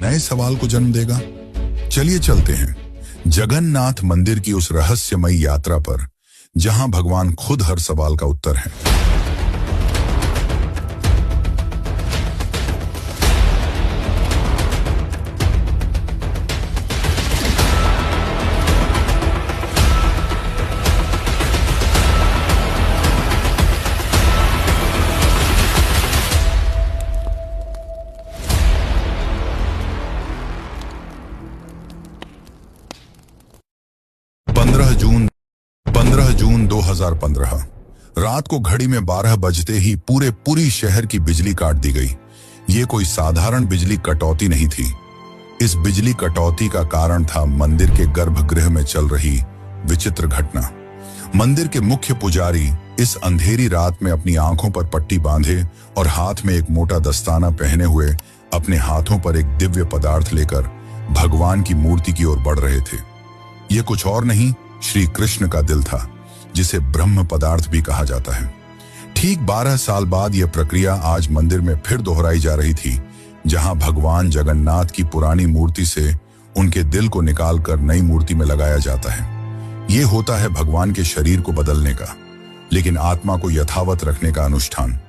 नए सवाल को जन्म देगा। चलिए चलते हैं जगन्नाथ मंदिर की उस रहस्यमयी यात्रा पर, जहां भगवान खुद हर सवाल का उत्तर है। पंद्रह जून 2015 रात को घड़ी में 12 बजते ही पूरी शहर की बिजली काट दी गई। ये कोई साधारण बिजली कटौती नहीं थी। इस बिजली कटौती का कारण था मंदिर के गर्भगृह में चल रही विचित्र घटना। मंदिर के मुख्य पुजारी इस अंधेरी रात में अपनी आंखों पर पट्टी बांधे और हाथ में एक मोटा दस्ताना पहने हुए अपने हाथों पर एक दिव्य पदार्थ लेकर भगवान की मूर्ति की ओर बढ़ रहे थे। ये कुछ और नहीं, श्री कृष्ण का दिल था, जिसे ब्रह्म पदार्थ भी कहा जाता है। ठीक 12 साल बाद यह प्रक्रिया आज मंदिर में फिर दोहराई जा रही थी, जहां भगवान जगन्नाथ की पुरानी मूर्ति से उनके दिल को निकालकर नई मूर्ति में लगाया जाता है। यह होता है भगवान के शरीर को बदलने का, लेकिन आत्मा को यथावत रखने का अनुष्ठान।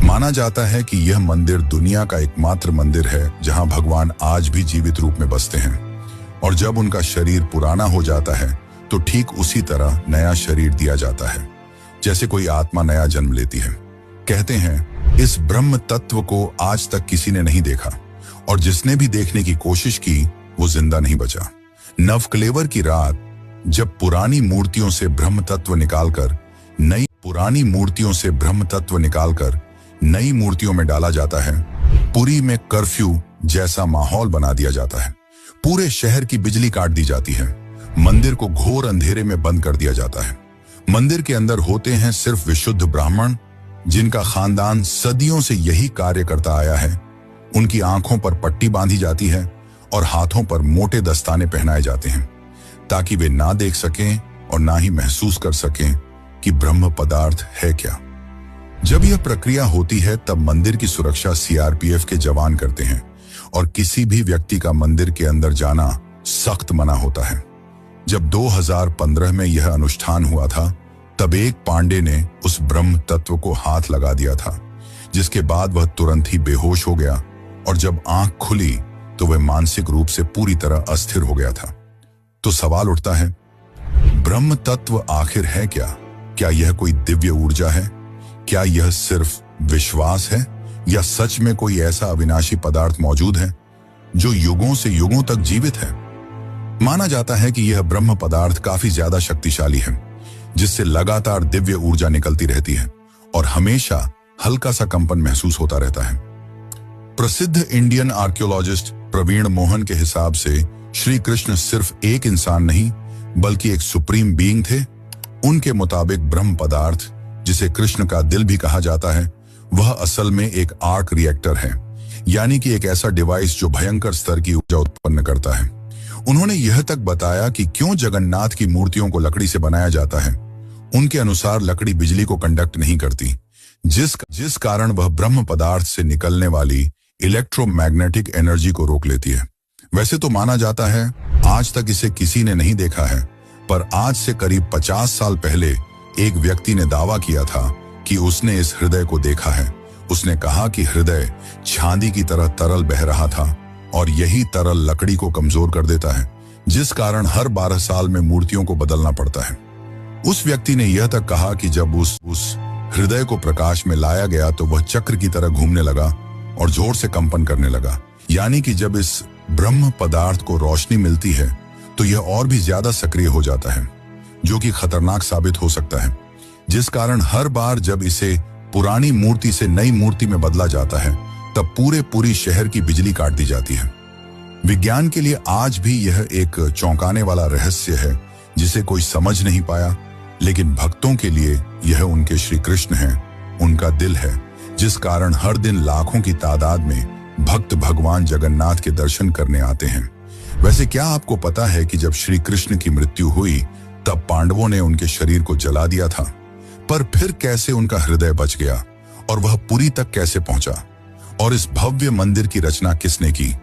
माना जाता है कि यह मंदिर दुनिया का एकमात्र मंदिर है जहां भगवान आज भी जीवित रूप में बसते हैं, और जब उनका शरीर पुराना हो जाता है तो ठीक उसी तरह नया शरीर दिया जाता है, जैसे कोई आत्मा नया जन्म लेती है। कहते हैं इस ब्रह्म तत्व को आज तक किसी ने नहीं देखा, और जिसने भी देखने की कोशिश की वो जिंदा नहीं बचा। नवकलेवर की रात जब पुरानी मूर्तियों से ब्रह्म तत्व निकालकर नई मूर्तियों में डाला जाता है, पुरी में कर्फ्यू जैसा माहौल बना दिया जाता है। पूरे शहर की बिजली काट दी जाती है। मंदिर को घोर अंधेरे में बंद कर दिया जाता है। मंदिर के अंदर होते हैं सिर्फ विशुद्ध ब्राह्मण, जिनका खानदान सदियों से यही कार्य करता आया है। उनकी आंखों पर पट्टी बांधी जाती है और हाथों पर मोटे दस्ताने पहनाए जाते हैं, ताकि वे ना देख सकें और ना ही महसूस कर सकें कि ब्रह्म पदार्थ है क्या। जब यह प्रक्रिया होती है तब मंदिर की सुरक्षा सीआरपीएफ के जवान करते हैं, और किसी भी व्यक्ति का मंदिर के अंदर जाना सख्त मना होता है। जब 2015 में यह अनुष्ठान हुआ था, तब एक पांडे ने उस ब्रह्म तत्व को हाथ लगा दिया था, जिसके बाद वह तुरंत ही बेहोश हो गया, और जब आंख खुली तो वह मानसिक रूप से पूरी तरह अस्थिर हो गया था। तो सवाल उठता है, ब्रह्म तत्व आखिर है क्या? क्या यह कोई दिव्य ऊर्जा है? क्या यह सिर्फ विश्वास है, या सच में कोई ऐसा अविनाशी पदार्थ मौजूद है जो युगों से युगों तक जीवित है? माना जाता है कि यह ब्रह्म पदार्थ काफी ज्यादा शक्तिशाली है, जिससे लगातार दिव्य ऊर्जा निकलती रहती है और हमेशा हल्का सा कंपन महसूस होता रहता है। प्रसिद्ध इंडियन आर्कियोलॉजिस्ट प्रवीण मोहन के हिसाब से श्री कृष्ण सिर्फ एक इंसान नहीं, बल्कि एक सुप्रीम बीइंग थे। उनके मुताबिक ब्रह्म पदार्थ, जिसे कृष्ण का दिल भी कहा जाता है, वह असल में एक आर्क रिएक्टर है, यानी कि एक ऐसा डिवाइस जो भयंकर स्तर की ऊर्जा उत्पन्न करता है। उन्होंने यह तक बताया कि क्यों जगन्नाथ की मूर्तियों को लकड़ी से बनाया जाता है। उनके अनुसार लकड़ी बिजली को कंडक्ट नहीं करती, जिस कारण वह ब्रह्म पदार्थ से निकलने वाली इलेक्ट्रोमैग्नेटिक एनर्जी को रोक लेती है। वैसे तो माना जाता है आज तक इसे किसी ने नहीं देखा है, पर आज से करीब 50 साल पहले एक व्यक्ति ने दावा किया था कि उसने इस हृदय को देखा है। उसने कहा कि हृदय चांदी की तरह तरल बह रहा था, और यही तरल लकड़ी को कमजोर कर देता है, जिस कारण हर 12 साल में मूर्तियों को बदलना पड़ता है। उस व्यक्ति ने यह तक कहा कि जब उस हृदय को प्रकाश में लाया गया तो वह चक्र की तरह घूमने लगा और जोर से कंपन करने लगा। यानी कि जब इस ब्रह्म पदार्थ को रोशनी मिलती है तो यह और भी ज्यादा सक्रिय हो जाता है, जो कि खतरनाक साबित हो सकता है, जिस कारण हर बार जब इसे पुरानी मूर्ति से नई मूर्ति में बदला जाता है तब पूरी शहर की बिजली काट दी जाती है। विज्ञान के लिए आज भी यह एक चौंकाने वाला रहस्य है जिसे कोई समझ नहीं पाया, लेकिन भक्तों के लिए यह उनके श्री कृष्ण है, उनका दिल है, जिस कारण हर दिन लाखों की तादाद में भक्त भगवान जगन्नाथ के दर्शन करने आते हैं। वैसे क्या आपको पता है कि जब श्री कृष्ण की मृत्यु हुई तब पांडवों ने उनके शरीर को जला दिया था, पर फिर कैसे उनका हृदय बच गया और वह पुरी तक कैसे पहुंचा, और इस भव्य मंदिर की रचना किसने की?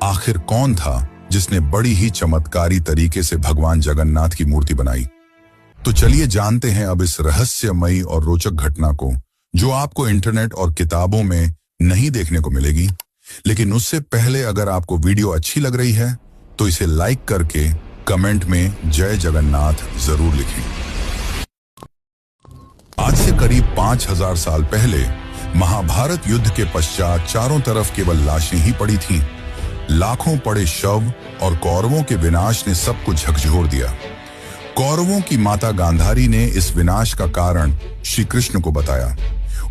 आखिर कौन था जिसने बड़ी ही चमत्कारी तरीके से भगवान जगन्नाथ की मूर्ति बनाई? तो चलिए जानते हैं अब इस रहस्यमयी और रोचक घटना को, जो आपको इंटरनेट और किताबों में नहीं देखने को मिलेगी। लेकिन उससे पहले अगर आपको वीडियो अच्छी लग रही है तो इसे लाइक करके कमेंट में जय जगन्नाथ जरूर लिखें। आज से करीब 5000 साल पहले महाभारत युद्ध के पश्चात चारों तरफ केवल लाशें ही पड़ी थीं। लाखों पड़े शव और कौरवों के विनाश ने सब कुछ झकझोर दिया। कौरवों की माता गांधारी ने इस विनाश का कारण श्री कृष्ण को बताया।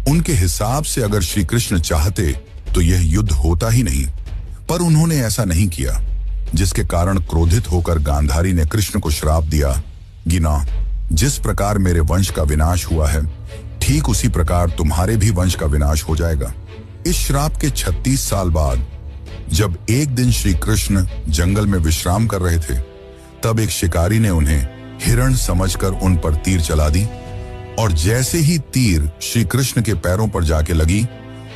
उनके हिसाब से अगर श्री कृष्ण चाहते तो यह युद्ध होता ही नहीं, पर उन्होंने ऐसा नहीं किया, जिसके कारण क्रोधित होकर गांधारी ने कृष्ण को श्राप दिया, गिना, जिस प्रकार मेरे वंश का विनाश हुआ है ठीक उसी प्रकार तुम्हारे भी वंश का विनाश हो जाएगा। इस श्राप के 36 साल बाद जब एक दिन श्री कृष्ण जंगल में विश्राम कर रहे थे, तब एक शिकारी ने उन्हें हिरण समझकर उन पर तीर चला दी, और जैसे ही तीर श्री कृष्ण के पैरों पर जाके लगी,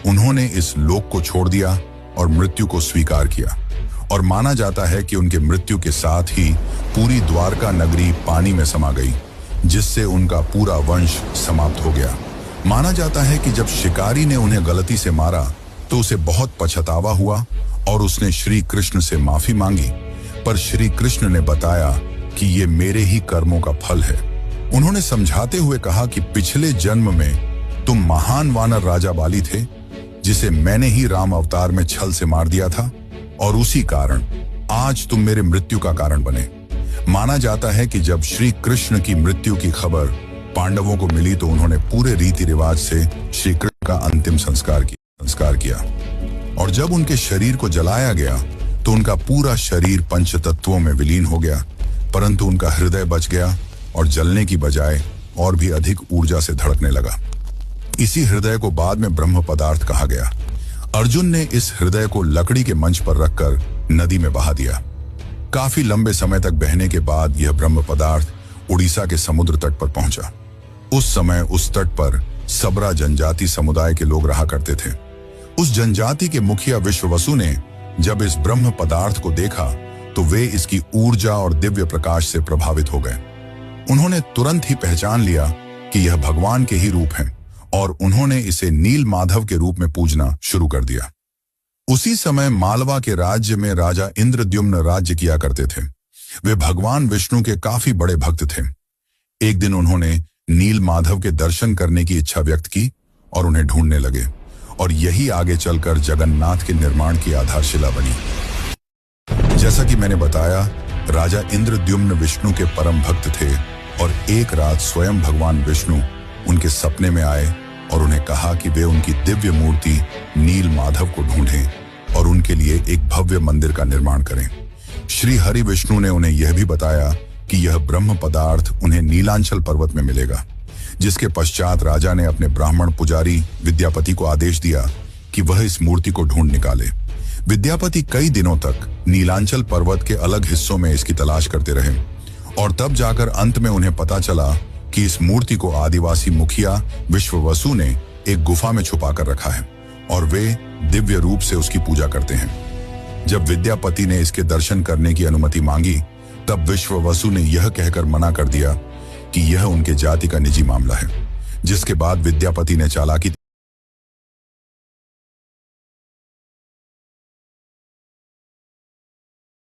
उन्होंने इस लोक को छोड़ दिया और मृत्यु को स्वीकार किया। और माना जाता है कि उनके मृत्यु के साथ ही पूरी द्वारका नगरी पानी में समा गई, जिससे उनका पूरा वंश समाप्त हो गया। माना जाता है कि जब शिकारी ने उन्हें गलती से मारा तो उसे बहुत पछतावा हुआ और उसने श्री कृष्ण से माफी मांगी, पर श्री कृष्ण ने बताया कि ये मेरे ही कर्मों का फल है। उन्होंने समझाते हुए कहा कि पिछले जन्म में तुम महान वानर राजा बाली थे, जिसे मैंने ही राम अवतार में छल से मार दिया था, और उसी कारण आज तुम मेरे मृत्यु का कारण बने। माना जाता है कि जब श्री कृष्ण की मृत्यु की खबर पांडवों को मिली तो उन्होंने पूरे रीति रिवाज से श्री कृष्ण का अंतिम संस्कार किया, और जब उनके शरीर को जलाया गया तो उनका पूरा शरीर पंचतत्वों में विलीन हो गया, परंतु उनका हृदय बच गया और जलने की बजाय और भी अधिक ऊर्जा से धड़कने लगा। इसी हृदय को बाद में ब्रह्म पदार्थ कहा गया। अर्जुन ने इस हृदय को लकड़ी के मंच पर रखकर नदी में बहा दिया। काफी लंबे समय तक बहने के बाद यह ब्रह्म पदार्थ उड़ीसा के समुद्र तट पर पहुंचा। उस समय उस तट पर सबरा जनजाति समुदाय के लोग रहा करते थे। उस जनजाति के मुखिया विश्ववसु ने जब इस ब्रह्म पदार्थ को देखा तो वे इसकी ऊर्जा और दिव्य प्रकाश से प्रभावित हो गए। उन्होंने तुरंत ही पहचान लिया कि यह भगवान के ही रूप हैं, और उन्होंने इसे नील माधव के रूप में पूजना शुरू कर दिया। उसी समय मालवा के राज्य में राजा इंद्रद्युम्न राज्य किया करते थे। वे भगवान विष्णु के काफी बड़े भक्त थे। एक दिन उन्होंने नील माधव के दर्शन करने की इच्छा व्यक्त की और उन्हें ढूंढने लगे, और यही आगे चलकर जगन्नाथ के निर्माण की आधारशिला बनी। जैसा कि मैंने बताया, राजा इंद्रद्युम्न विष्णु के परम भक्त थे, और एक रात स्वयं भगवान विष्णु उनके सपने में आए और उन्हें कहा कि वे उनकी दिव्य मूर्ति नील माधव को ढूंढें और उनके लिए एक भव्य मंदिर का निर्माण करें। श्री हरि विष्णु ने उन्हें यह भी बताया कि यह ब्रह्म पदार्थ उन्हें नीलांचल पर्वत में मिलेगा, जिसके पश्चात राजा ने अपने ब्राह्मण पुजारी विद्यापति को आदेश दिया कि वह इस मूर्ति को ढूंढ निकाले। विद्यापति कई दिनों तक नीलांचल पर्वत के अलग हिस्सों में इसकी तलाश करते रहे, और तब जाकर अंत में उन्हें पता चला कि इस मूर्ति को आदिवासी मुखिया विश्ववसु ने एक गुफा में छुपा कर रखा है, और वे दिव्य रूप से उसकी पूजा करते हैं। जब विद्यापति ने इसके दर्शन करने की अनुमति मांगी, तब विश्ववसु ने यह कहकर मना कर दिया कि यह उनके जाति का निजी मामला है, जिसके बाद विद्यापति ने चालाकी